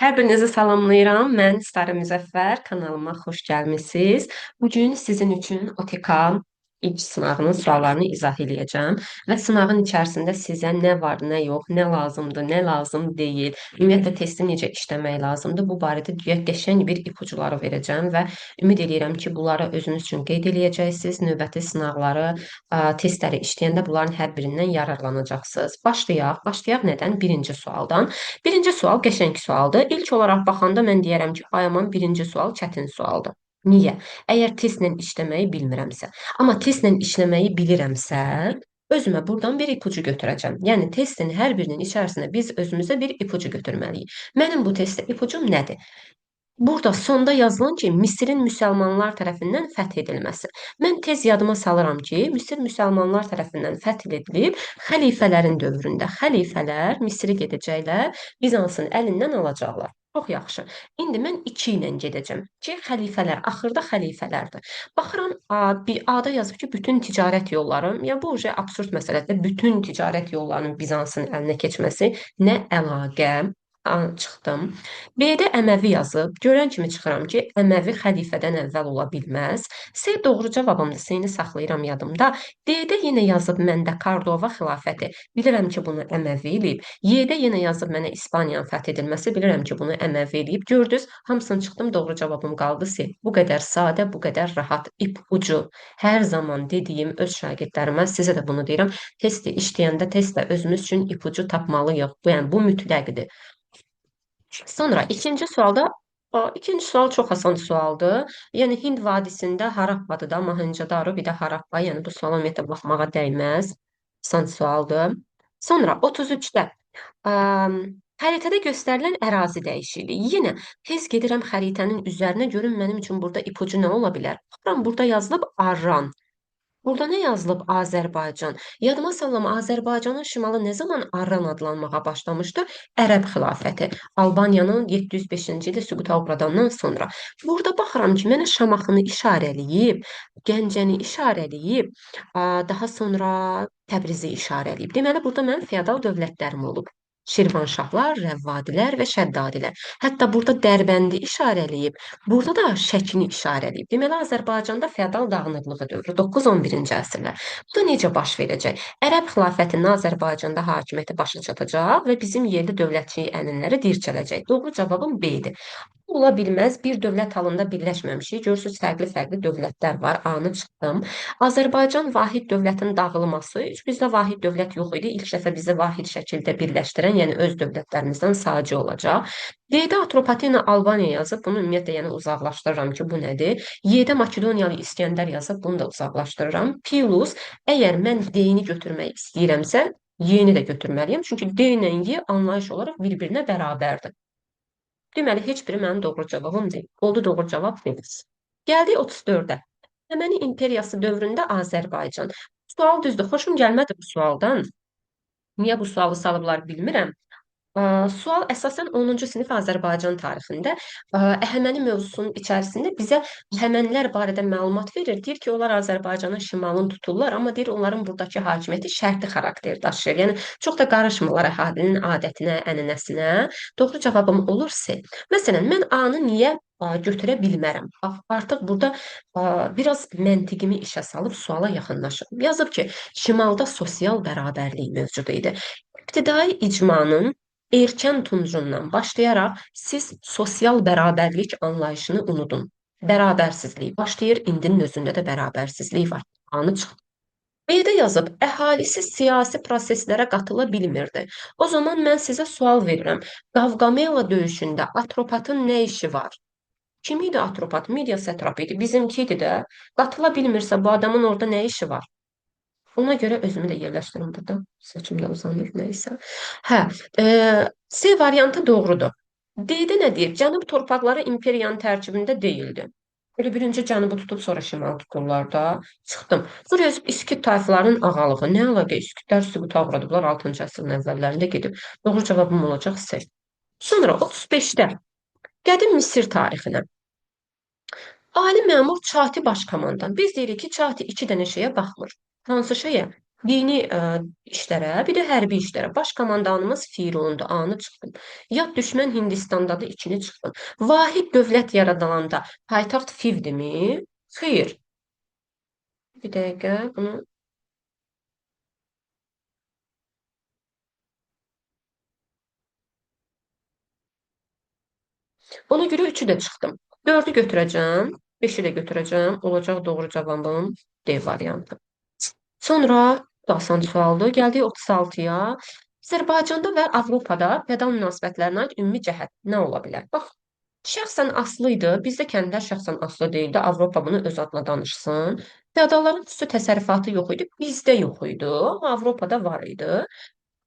Hər birinizi salamlayıram. Mən Sarı Müzəffər, kanalıma xoş gəlmisiniz. Bugün sizin üçün OTK ilk sınağının suallarını izah eləyəcəm və sınağın içərisində sizə nə var, nə yox, nə lazımdır, nə lazım deyil, ümumiyyətlə testi necə işləmək lazımdır, bu barədə qəşəng bir ipucuları verəcəm və ümid edirəm ki, bunları özünüz üçün qeyd eləyəcəksiniz. Növbəti sınaqları, testləri işləyəndə bunların hər birindən yararlanacaqsınız. Başlayaq. Başlayaq nədən? Birinci sualdan. Birinci sual qəşəng sualdır. İlk olaraq baxanda mən deyərəm ki, ay aman birinci sual çətin sualdır. Niyə? Əgər testlə işləməyi bilmirəmsə. Amma testlə işləməyi bilirəmsə, özümə buradan bir ipucu götürəcəm. Yəni testin hər birinin içərisinə biz özümüzə bir ipucu götürməliyik. Mənim bu testdə ipucum nədir? Burada sonda yazılan ki, Misirin müsəlmanlar tərəfindən fəth edilməsi. Mən tez yadıma salıram ki, Misir müsəlmanlar tərəfindən fəth edilib xəlifələrin dövründə. Xəlifələr Misiri gedəcəklər, Bizansın əlindən alacaqlar. Çox yaxşı. İndi mən 2 ilə gedəcəm ki, xəlifələr, axırda xəlifələrdir. Baxıram, bir A-da yazıb ki, bütün ticarət yolları, ya bu absurd məsələdir. Bütün ticarət yollarının Bizansın əlinə keçməsi nə əlaqə? Çıxdım. B-də Əməvi yazıb. Görən kimi çıxıram ki, Əməvi xəlifədən əvvəl ola bilməz. C doğru cavabımdır. C-ni saxlayıram yadımda. D-də yenə yazıb məndə Kordova xilafəti. Bilirəm ki, bunu Əməvi eləyib. Y-də yenə yazıb mənə İspaniyanın fəth edilməsi. Bilirəm ki, bunu Əməvi eləyib. Gördünüz, hamısını çıxdım. Doğru cavabım qaldı C. Bu qədər sadə, bu qədər rahat. İpucu. Hər zaman dediyim öz şagirdlərimə, sizə də bunu deyirəm. Testi işləyəndə testdə özümüz üçün ipucu tapmalıyıq. Yəni bu mütləqdir. Sonra ikinci sual çox asan sualdır. Yəni Hind vadisində Harappadır da, Mohenjo-daro, bir də Harappa. Yəni bu suala ümumiyyətlə baxmağa dəyməz. Asan sualdır. Sonra 33-də xəritədə göstərilən ərazi dəyişikliyi. Yenə tez gedirəm xəritənin üzərinə görüm mənim üçün burada ipucu nə ola bilər. Baxıram burada yazılıb Arran. Burada nə yazılıb? Azərbaycan. Yadıma salıram, Azərbaycanın şimalı nə zaman Arran adlanmağa başlamışdı? Ərəb xilafəti. Albaniyanın 705-ci ildə süquta uğradandan sonra. Burada baxıram ki, mənə Şamaxını işarələyib, Gəncəni işarələyib, daha sonra Təbrizi işarələyib. Deməli, burada mənim feodal dövlətlərim olub. Şirvanşahlar, Rəvvadilər və Şəddadilər. Hətta burada Dərbəndi işarələyib. Burada da Şəkini işarələyib. Deməli, Azərbaycanda feodal dağınıqlığı dövrü 9-11-ci əsrlər. Bu da necə baş verəcək? Ərəb xilafətinin Azərbaycanda hakimiyyəti başa çatacaq və bizim yerli dövlətçilik ənənələri dirçələcək. Doğru cavabım B-dir. Ola bilməz, bir dövlət halında birləşməmişik. Görürsüz, fərqli-fərqli dövlətlər var. A-nı çıxdım. Azərbaycan vahid dövlətin dağılması. Bizdə vahid dövlət yox idi. İlk dəfə bizi vahid şəkildə birləşdirən, yəni öz dövlətlərimizdən sadəcə olacaq. D-də Atropatena Albaniya yazıb. Bunu ümumiyyətlə yəni uzaqlaşdırıram ki, bu nədir? Y-də Makedoniyalı İskəndər yazıb. Bunu da uzaqlaşdırıram. Pilus, əgər mən D-ni götürmək istəyirəmsə, Y-ni də götürməliyəm. Çünki D ilə Y anlayış olaraq bir-birinə bərabərdir. Deməli, heç biri mənim doğru cavabım deyil. Oldu doğru cavab Filiz. Gəldik 34-də. Əhəməni imperiyası dövründə Azərbaycan. Sual düzdür. Xoşum gəlmədi bu sualdan. Niyə bu sualı salıblar bilmirəm. Sual əsasən 10-cu sinif Azərbaycan tarixində Əhəməni mövzusunun içərisində bizə Əhəmənilər barədə məlumat verir. Deyir ki, onlar Azərbaycanın şimalını tuturlar, amma deyir onların buradakı hakimiyyəti şərti xarakter daşıyır. Yəni çox da qarışmırlar əhalinin adətinə, ənənəsinə. Doğru cavabım olur C. Məsələn, mən A-nı niyə götürə bilmərəm? Artıq burada biraz məntiqimi işə salıb suala yaxınlaşıb. Yazıb ki, şimalda sosial bərabərlik mövcud idi. İbtidai icmanın erkən tuncundan başlayaraq siz sosial bərabərlik anlayışını unudun. Bərabərsizlik başlayır, indinin özündə də bərabərsizlik var. Anı çıxdı. B-də yazıb, əhalisi siyasi proseslərə qatıla bilmirdi. O zaman mən sizə sual verirəm. Qavqamela döyüşündə Atropatın nə işi var? Kim idi Atropat? Media satrap idi. Bizimki idi də. Qatıla bilmirsə bu adamın orada nə işi var? Ona görə özümü də yerləşdirim burada. Seçimdə uzanır nəysə. Hə, C variantı doğrudur. D-də nə deyir? Cənub torpaqları imperiyanın tərkibində deyildi. Böyle birinci cənubu tutub sonra şimal tuturlar da. Çıxdım. Sonra yazıb İskit tayfalarının ağalığı. Nə əlaqə? İskitlər süquta uğradıblar 6-cı əsrin əvvəllərində gedib. Doğru cavabım olacaq C. Sonra 35-də qədim Misir tarixinə. Ali məmur Çati başkomandan. Biz deyirik ki, Çati iki dənə şeyə baxmır. Hansı şeyə? Dini işlərə, bir də hərbi işlərə. Baş komandanımız Firundu, anı çıxdım. Yad düşmən Hindistandadır, ikini çıxdım. Vahid dövlət yaradılanda paytaxt Fivdimi? Xeyr. Bir dəqiqə, ona görə üçü də çıxdım. Dördü götürəcəm, beşi də götürəcəm. Olacaq doğru cavabım D variantı. Sonra bu da asan sualdır. Gəldik 36-ya. Azərbaycanda və Avropada feodal münasibətlərinə aid ümumi cəhət nə ola bilər? Bax, şəxsən asılı idi. Bizdə kəndlər şəxsən asılı deyildi. Avropa bunu öz adına danışsın. Feodalların xüsusi təsərrüfatı yox idi. Bizdə yox idi. Amma Avropada var idi.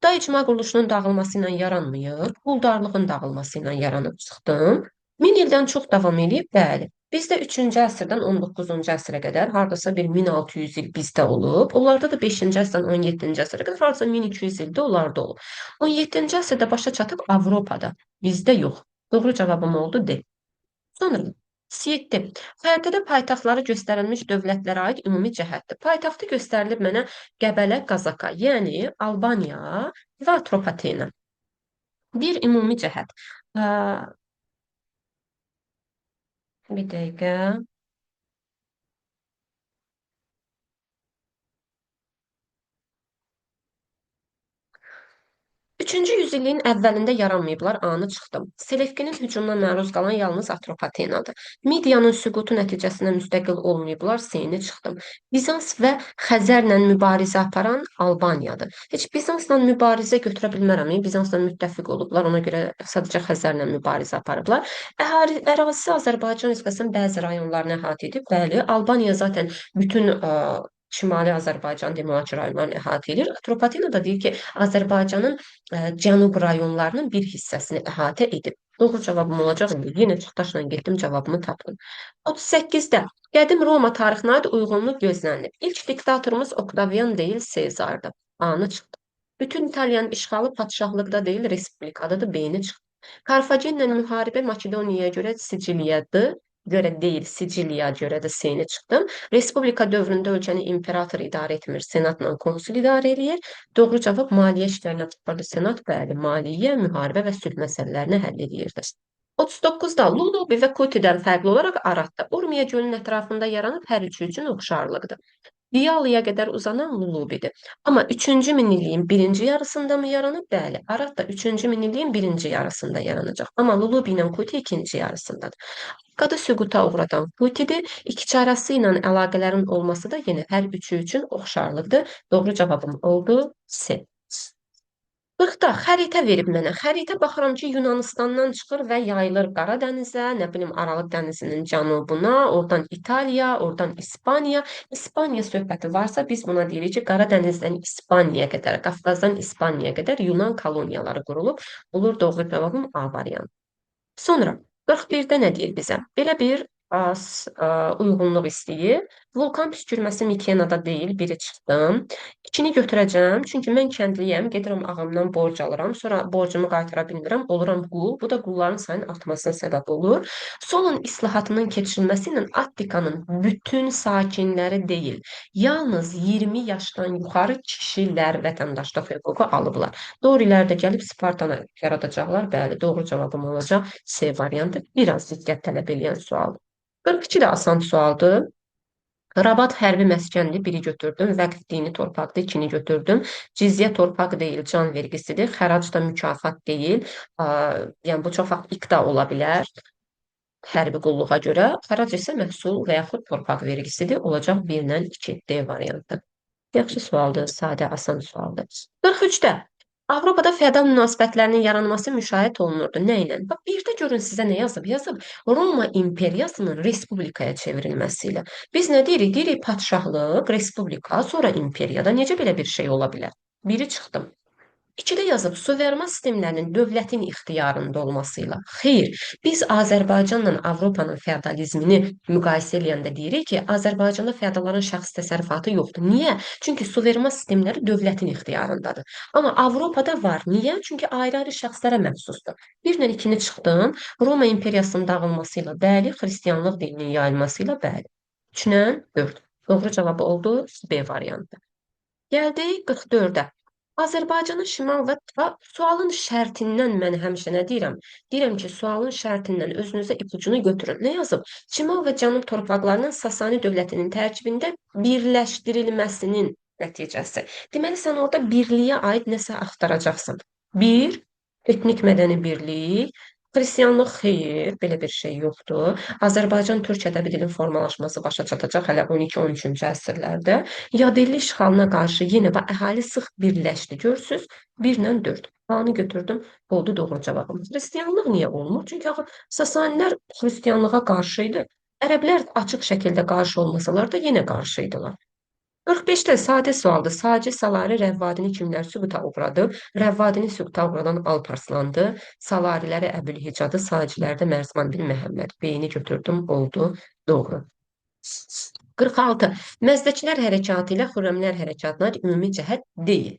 Da icma quruluşunun dağılması ilə yaranmayıb, quldarlığın dağılması ilə yaranıb çıxdım. 1000 ildən çox davam edib, bəli. Bizdə 3-cü əsrdən 19-cu əsrə qədər hardasa bir 1600 il bizdə olub. Onlarda da 5-ci əsrdən 17-ci əsrə qədər hardasa 1200 ildə onlarda olub. 17-ci əsrdə başa çatıb Avropada, bizdə yox. Doğru cavabım oldu D. Sonra 7. Xəritədə paytaxtları göstərilmiş dövlətlərə aid ümumi cəhətdir. Paytaxtı göstərilib mənə Qəbələ, Qazaka, yəni Albaniya və Atropatena. Bir ümumi cəhət. Ə, bir dəqiqə. 3-cü yüzilliyin əvvəlində yaranmayıblar, anı çıxdım. Selevkinin hücumuna məruz qalan yalnız Atropatenadır. Midiyanın süqutu nəticəsində müstəqil olmayıblar, Seyni çıxdım. Bizans və Xəzərlə mübarizə aparan Albaniyadır. Heç Bizansla mübarizə götürə bilmərəm. Bizansla müttəfiq olublar, ona görə sadəcə Xəzərlə mübarizə aparıblar. Ərazisi Azərbaycan Respublikasının bəzi rayonlarını əhatə edib. Bəli, Albaniya zaten bütün Şimali Azərbaycan mühacir rayonlarını əhatə edir. Atropatena da deyir ki, Azərbaycanın cənub rayonlarının bir hissəsini əhatə edib. Doğru cavabım olacaq indi. Yenə çıxdaşla getdim, cavabımı tapdım. 38-də qədim Roma tarixinə aid uyğunluq gözlənilir. İlk diktatorumuz Oktavian deyil, Sezardır. Anı çıxdı. Bütün İtaliyanın işğalı padşahlıqda deyil, respublikadadır, beyni çıxdı. Karfagenlə müharibə Makedoniyaya görə Siciliyadır. Görə deyil, Siciliya görə də Seyni çıxdım. Respublika dövründə ölkəni imperator idarə etmir, senatla konsul idarə edir. Doğru cavab maliyyə işlərinə çıxırdı. Senat bəli, maliyyə, müharibə və sülh məsələlərini həll edirdi. 39-da Lulubi və Kutidən fərqli olaraq Aratda Urmiya gölünün ətrafında yaranıb hər üçü üçün oxşarlıqdır. Diyalıya qədər uzanan Lulubidir. Amma 3-cü minilliyin birinci yarısında mı yaranıb? Bəli, Arat da 3-cü minilliyin birinci yarısında yaranacaq. Amma Lulubi ilə Kuti ikinci yarısındadır. Qadı süquta uğradan Kutidir. İki arası ilə əlaqələrin olması da yenə hər üçü üçün oxşarlıqdır. Doğru cavabım oldu C. 40-da xəritə verib mənə. Xəritə baxıram ki, Yunanistandan çıxır və yayılır Qara dənizə, nə bilim Aralıq dənizinin cənubuna, oradan İtaliya, oradan İspaniya. İspaniya söhbəti varsa biz buna deyirik ki, Qara dənizdən İspaniyaya qədər, Qafqazdan İspaniyaya qədər Yunan koloniyaları qurulub. Olur doğru cavabım A variantı. Sonra 41-də nə deyir bizə? Belə bir uyğunluq istəyir. Vulkan püskürməsi Mikenada deyil, biri çıxdım. İkini götürəcəm, çünki mən kəndliyəm, gedirəm ağamdan borc alıram, sonra borcumu qaytara bilmirəm, oluram qul. Bu da qulların sayının artmasına səbəb olur. Solon islahatının keçirilməsi ilə Attikanın bütün sakinləri deyil, yalnız 20 yaşdan yuxarı kişilər vətəndaşlıq hüququ alıblar. Doğru ilərdə gəlib Spartanı yaradacaqlar. Bəli, doğru cavabım olacaq C variantı. Biraz diqqət tələb edən sualdır. 42 də asan sualdır. Rabat hərbi məskənli biri götürdüm. Vəqf dini torpaqda ikini götürdüm. Cizyə torpaq deyil, can vergisidir. Xərac da mükafat deyil. Yəni bu çox vaxt iqta ola bilər hərbi qulluğa görə. Xərac isə məhsul və yaxud torpaq vergisidir. Olacaq 1-lə 2 D variantı. Yaxşı sualdır, sadə, asan sualdır. 43-də Avropada feodal münasibətlərinin yaranması müşahidə olunurdu. Nə ilə? Bax, birdə görün sizə nə yazıb? Yazıb Roma imperiyasının respublikaya çevrilməsi ilə. Biz nə deyirik? Deyirik padşahlıq, respublika, sonra imperiyada. Necə belə bir şey ola bilər? Biri çıxdım. İkidə yazıb suverman sistemlərinin dövlətin ixtiyarında olması ilə. Xeyr, biz Azərbaycanla Avropanın feodalizmini müqayisə edəndə deyirik ki, Azərbaycanda feodalların şəxsi təsərrüfatı yoxdur. Niyə? Çünki suverman sistemləri dövlətin ixtiyarındadır. Amma Avropada var. Niyə? Çünki ayrı-ayrı şəxslərə məxsusdur. 1-lə 2-ni çıxdım. Roma imperiyasının dağılması ilə bəli, xristianlıq dininin yayılması ilə bəli. 3-lə 4. Doğru cavabı oldu B variantı. Gəldik 44-ə. Azərbaycanın şimal və sualın şərtindən mən həmişə nə deyirəm? Deyirəm ki, sualın şərtindən özünüzə ipucunu götürün. Nə yazıb? Şimal və Cənub torpaqlarının Sasani dövlətinin tərkibində birləşdirilməsinin nəticəsi. Deməli, sən orada birliyə aid nəsə axtaracaqsan. Bir, etnik mədəni birlik, xristianlıq xeyr, belə bir şey yoxdur. Azərbaycan türk ədəbi dilin formalaşması başa çatacaq hələ 12-13-cü əsrlərdə. Yadelli işğalına qarşı yenə və əhali sıx birləşdi. Görürsüz, 1 ilə 4. Hanı götürdüm, oldu doğru cavabım. Xristianlıq niyə olmur? Çünki axı Sasanilər xristianlığa qarşı idi. Ərəblər açıq şəkildə qarşı olmasalar da yenə qarşı idilər. 45-də sadə sualdır. Sacı Salari Rəvvadini kimlər süquta uğradıb? Rəvvadini süquta uğradan Alparslandı. Salariləri Əbülhicadı, Sacilərdə Mərzban bin Məhəmməd. Beyni götürdüm, oldu doğru. 46. Məzdəkilər hərəkatı ilə Xürrəmlər hərəkatına ümumi cəhət deyil.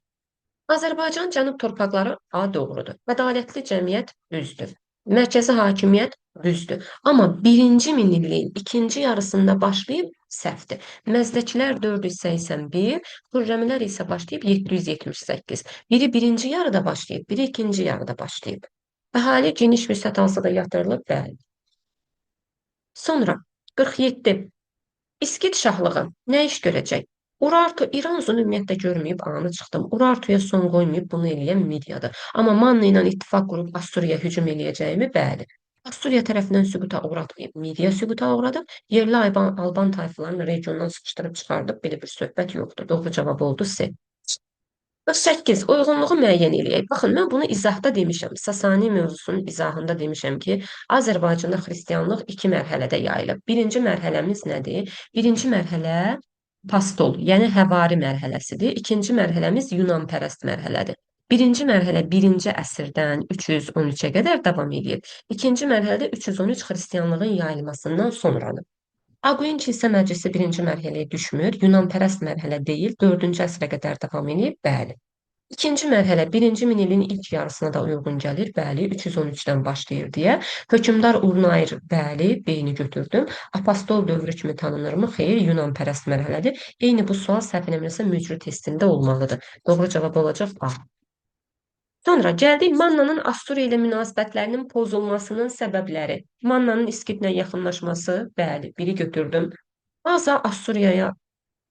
Azərbaycan cənub torpaqları A doğrudur. Ədalətli cəmiyyət düzdür. Mərkəzi hakimiyyət düzdür. Amma birinci minilliyin ikinci yarısında başlayıb səhvdir. Məzdəkilər 481, Xürrəmilər isə başlayıb 778. Biri birinci yarıda başlayıb, biri ikinci yarıda başlayıb. Əhali geniş vüsət alsa da yatırılıb, bəli. Sonra 47. İskit şahlığı nə iş görəcək? Urartu İran uzun ümumiyyətlə görməyib anı çıxdım. Urartuya son qoymayıb bunu eləyən Midiyadır. Amma Manna ilə ittifaq qurub Assuriyaya hücum eləyəcəyimi? Bəli. Assuriya tərəfindən süquta uğratmayıb Midiya süquta uğradıb. Yerli Alban tayfalarını regiondan sıxışdırıb çıxardıb. Belə bir söhbət yoxdur. Doğru cavab oldu C. 48. Uyğunluğu müəyyən eləyək. Baxın, mən bunu izahda demişəm. Sasani mövzusunun izahında demişəm ki, Azərbaycanda xristianlıq iki mərhələdə yayılıb. Birinci mərhələmiz nədir? Birinci mərhələ pastol, yəni həvari mərhələsidir. İkinci mərhələmiz Yunanpərəst mərhələdir. Birinci mərhələ 1-ci əsrdən 313-ə qədər davam edir. İkinci mərhələdə 313 xristianlığın yayılmasından sonradır. Aquin kilsə məclisi birinci mərhələyə düşmür, Yunanpərəst mərhələ deyil, 4-cü əsrə qədər davam edib, bəli. İkinci mərhələ birinci minilliyin ilk yarısına da uyğun gəlir, bəli, 313-dən başlayır deyə. Hökmdar Urnayr, bəli, beyni götürdüm. Apostol dövrü kimi tanınırmı? Xeyr, Yunanpərəst mərhələdir. Eyni bu sual səhv eləmirəmsə mücrü testində olmalıdır. Doğru cavab olacaq A. Sonra gəldik Mannanın Assuriya ilə münasibətlərinin pozulmasının səbəbləri. Mannanın İskitlə yaxınlaşması, bəli, biri götürdüm. Aza Assuriyaya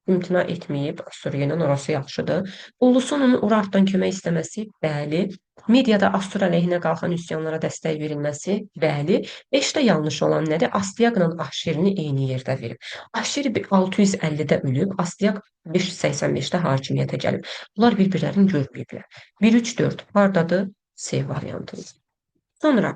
imtina etməyib, Assuriya ilə orası yaxşıdır. Ulusunun Urartdan kömək istəməsi, bəli. Mediada Assur əleyhinə qalxan üsyanlara dəstək verilməsi, bəli. 5-də yanlış olan nədir? Astiaqla Ahşerini eyni yerdə verib. Ahşeri 650-də ölüb, Astiaq 585-də hakimiyyətə gəlib. Bunlar bir-birlərini görməyiblər. 1-3-4 hardadır? C variantı. Sonra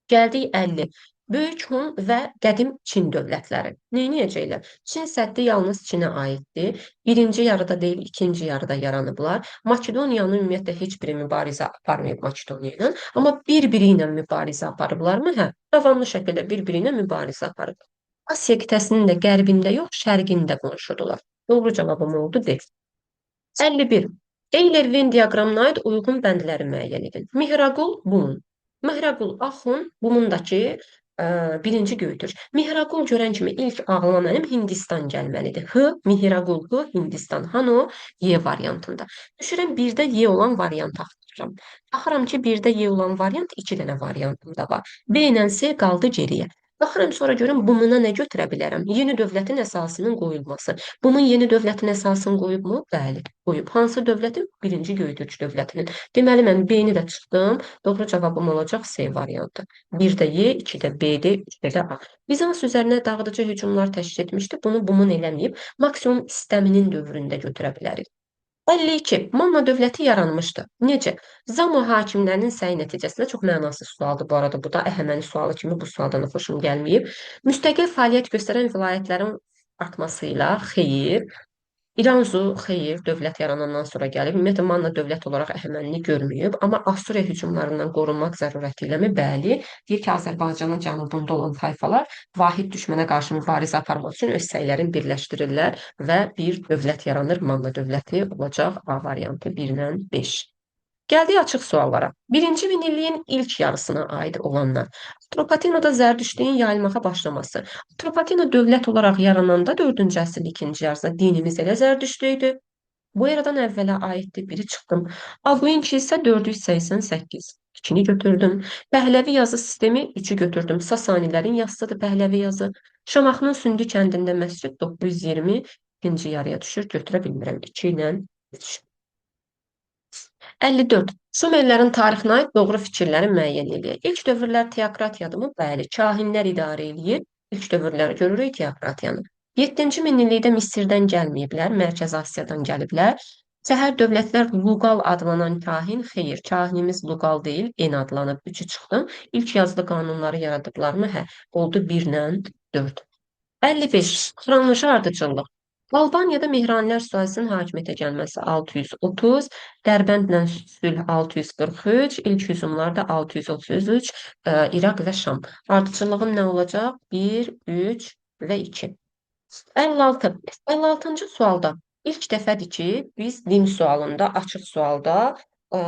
gəldik 50. Böyük Hun və qədim Çin dövlətləri. Neyniyəcəklər? Çin səddi yalnız Çinə aiddir. Birinci yarıda deyil, ikinci yarıda yaranıblar. Makedoniyanın ümumiyyətlə heç biri mübarizə aparmayıb Makedoniya ilə. Amma bir-biri ilə mübarizə aparıblarmı? Hə, davamlı şəkildə bir-biri ilə mübarizə aparıb. Asiya qitəsinin də qərbində yox, şərqində qonşudular. Doğru cavabım oldu, D. 51. Eyler-Venn diaqramına aid uyğun bəndləri müəyyən edin. Mihraqul Bum. Mihraqul Axun Bumundakı birinci göytür. Mihraqul görən kimi ilk ağlıma mənim Hindistan gəlməlidir. H, Mihraqul, H, Hindistan. Hano, Y variantında. Düşürəm birdə Y olan variant axtarıram. Baxıram ki, birdə Y olan variant 2 dənə variantımda var. B ilə C qaldı geriyə. Baxıram sonra görüm bumuna nə götürə bilərəm? Yeni dövlətin əsasının qoyulması. Bumun yeni dövlətin əsasını qoyubmu? Bəli, qoyub. Hansı dövlətin? Birinci Göytürk dövlətinin. Deməli, mən B-ni də çıxdım. Doğru cavabım olacaq C variantı. 1-də Y, 2-də B-də, 3-də də A. Bizans üzərinə dağıdıcı hücumlar təşkil etmişdi. Bunu bumun eləməyib. Maksimum İstəminin dövründə götürə bilərik. 52. Manna dövləti yaranmışdı. Necə? Zamo hakimlərinin səyi nəticəsində çox mənasız sualdır bu arada. Bu da Əhəməni sualı kimi bu sualdan xoşum gəlməyib. Müstəqil fəaliyyət göstərən vilayətlərin artmasıyla xeyir. İranzu xeyir dövlət yaranandan sonra gəlib. Ümumiyyətlə Manna dövlət olaraq Əhəmənini görməyib, amma Assuriya hücumlarından qorunmaq zərurəti iləmi? Bəli. Deyir ki, Azərbaycanın cənubunda olan tayfalar vahid düşmənə qarşı mübarizə aparmaq üçün öz səylərini birləşdirirlər və bir dövlət yaranır. Manna dövləti olacaq A variantı 1-lə 5. Gəldik açıq suallara. Birinci minilliyin ilk yarısına aid olanlar. Atropatenoda Zərdüştlüyün yayılmağa başlaması. Atropatena dövlət olaraq yarananda 4-cü əsrin ikinci yarısında dinimiz elə Zərdüştlü idi. Bu eradan əvvələ aiddir. Biri çıxdım. Aguinki isə 488. 2-ni götürdüm. Pəhləvi yazı sistemi 3-ü götürdüm. Sasanilərin yazısıdır Pəhləvi yazı. Şamaxının Sündü kəndində məscid 920 ikinci yarıya düşür. Götürə bilmirəm. 2 ilə 3. 54. Şumerlərin tarixinə aid doğru fikirləri müəyyən edin. İlk dövrlər teokratiyadır. Bəli, kahinlər idarə eləyir. İlk dövrləri görürük teokratiyanı. 7-ci minillikdə Misirdən gəlməyiblər, Mərkəzi Asiyadan gəliblər. Şəhər dövlətlər Luqal adlanan kahin, xeyr, kahinimiz Luqal deyil, En adlanıb 3-ü çıxdım. İlk yazılı qanunları yaradıblarmı? Hə, oldu 1 ilə 4. 55. Xronoloji ardıcıllıq. Albaniyada Mehranilər sülaləsinin hakimiyyətə gəlməsi 630, Dərbəndlə sülh 643, ilk hücumlar da 633, İraq və Şam. Ardıcıllığım nə olacaq? 1, 3 və 2. 56. 56-cı sualda ilk dəfədir ki, biz lim sualında, açıq sualda ə,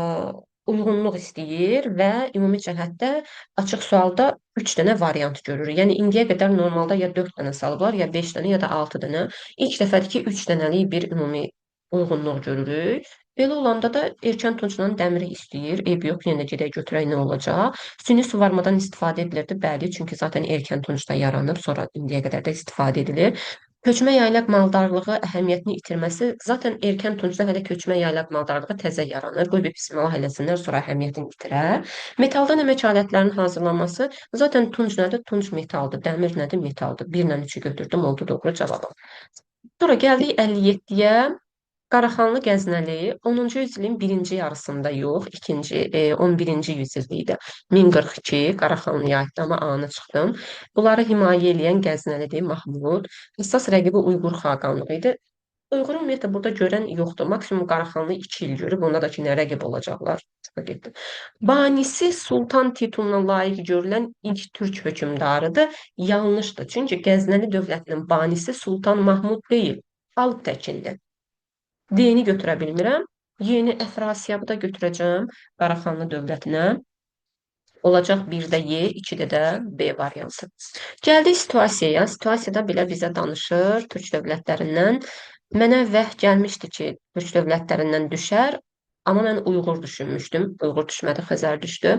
uyğunluq istəyir və ümumi cəhətdə açıq sualda 3 dənə variant görürük. Yəni indiyə qədər normalda ya 4 dənə salıblar, ya 5 dənə, ya da 6 dənə. İlk dəfədir ki, 3 dənəlik bir ümumi uyğunluq görürük. Belə olanda da erkən tuncla dəmiri istəyir. Eyb yox, yenə də gedək götürək nə olacaq? Süni suvarmadan istifadə edilirdi, bəli, çünki zaten erkən tuncda yaranıb, sonra indiyə qədər də istifadə edilir. Köçmə yaylaq maldarlığı əhəmiyyətini itirməsi, zaten erkən tuncda hələ köçmə yaylaq maldarlığı təzə yaranır. Qoy bir bismillah eləsinlər, sonra əhəmiyyətini itirər. Metaldan əmək alətlərinin hazırlanması, zaten tunc nədir? Tunc metaldır. Dəmir nədir? Metaldır. 1 ilə 3-ü götürdüm, oldu doğru cavabım. Sonra gəldik 57-yə. Qaraxanlı Qəznəli 10-cu yüzilin birinci yarısında yox, 11-ci yüzildə idi. 1042 Qaraxanlıya aiddir, amma anı çıxdım. Bunları himayə edən Qəznəlidir Mahmud. Əsas rəqibi Uyğur xaqanlığı idi. Uyğuru ümumiyyətlə burada görən yoxdur. Maksimum Qaraxanlı 2 il görüb, onda da ki, nə rəqib olacaqlar. Getdi. Banisi Sultan tituluna layiq görülən ilk türk hökmdarıdır. Yanlışdır. Çünki Qəznəli dövlətinin banisi Sultan Mahmud deyil, Alp Təkindir. D-ni götürə bilmirəm. Yeni Əfrasiyabı da götürəcəm Qaraxanlı dövlətinə. Olacaq 1-də Y, 2-də də B variantı. Gəldik situasiyaya. Situasiyada belə bizə danışır türk dövlətlərindən. Mənə vəh gəlmişdi ki, türk dövlətlərindən düşər, amma mən Uyğur düşünmüşdüm. Uyğur düşmədi, Xəzər düşdü.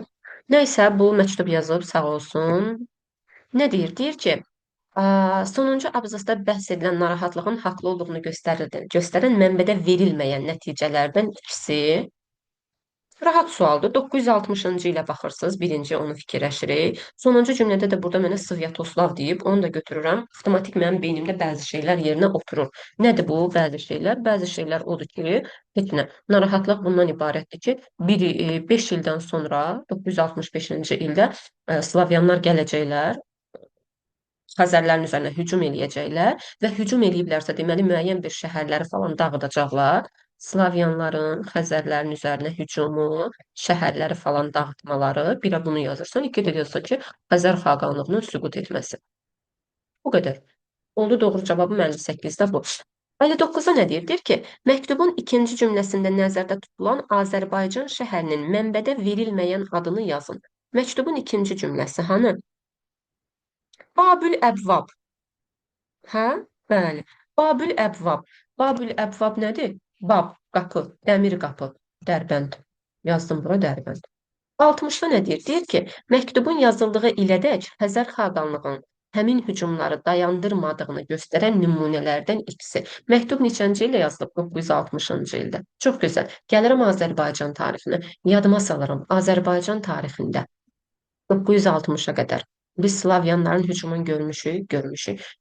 Nəysə, bu məktub yazıb, sağ olsun. Nə deyir? Deyir ki, sonuncu abzasda bəhs edilən narahatlığın haqlı olduğunu göstərən mənbədə verilməyən nəticələrdən ikisi rahat sualdır. 960-cı ilə baxırsınız, birinci onu fikirləşirik. Sonuncu cümlədə də burada mənə Svyatoslav deyib, onu da götürürəm. Avtomatik mənim beynimdə bəzi şeylər yerinə oturur. Nədir bu bəzi şeylər? Bəzi şeylər odur ki, heç nə. Narahatlıq bundan ibarətdir ki, 5 ildən sonra, 965-ci ildə Slavyanlar gələcəklər, Xəzərlərin üzərinə hücum eləyəcəklər və hücum eləyiblərsə, deməli müəyyən bir şəhərləri falan dağıdacaqlar. Slavyanların Xəzərlərin üzərinə hücumu, şəhərləri falan dağıtmaları, birə bunu yazırsan, iki də yazırsan ki, Xəzər xaqanlığının süqut etməsi. Bu qədər. Oldu doğru cavabım 58-də bu. 59-a nə deyir? Deyir ki, məktubun ikinci cümləsində nəzərdə tutulan Azərbaycan şəhərinin mənbədə verilməyən adını yazın. Məktubun ikinci cümləsi hanı? Babül Əbvab. Hə? Bəli. Babül Əbvab. Babül Əbvab nədir? Bab, qapı, dəmir qapı, Dərbənd. Yazdım bura Dərbənd. 60-da nə deyir? Deyir ki, məktubun yazıldığı ilədək Xəzər xaqanlığının həmin hücumları dayandırmadığını göstərən nümunələrdən ikisi. Məktub neçənci ilə yazılıb? 960-cı ildə. Çox gözəl. Gəlirəm Azərbaycan tarixinə. Yadıma salıram. Azərbaycan tarixində 960-a qədər. Biz Slavyanların hücumunu görmüşük.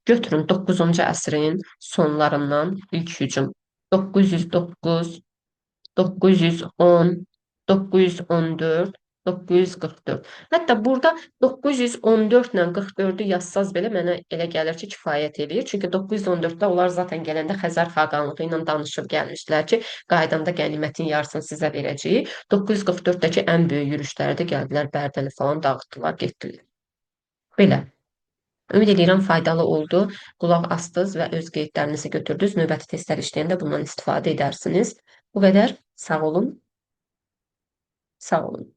Götürün 9-cu əsrin sonlarından ilk hücum. 909, 910, 914, 944. Hətta burada 914 ilə 44-ü yazsaz belə mənə elə gəlir ki, kifayət eləyir. Çünki 914-də onlar zaten gələndə Xəzər xaqanlığı ilə danışıb gəlmişdilər ki, qaydanda qənimətin yarısını sizə verəcəyik. 944-dəki ən böyük yürüşlərdə gəldilər, Bərdəni falan dağıtdılar, getdilər. Belə. Ümid edirəm faydalı oldu. Qulaq astınız və öz qeydlərinizi götürdünüz. Növbəti testlər işləyəndə bundan istifadə edərsiniz. Bu qədər. Sağ olun. Sağ olun.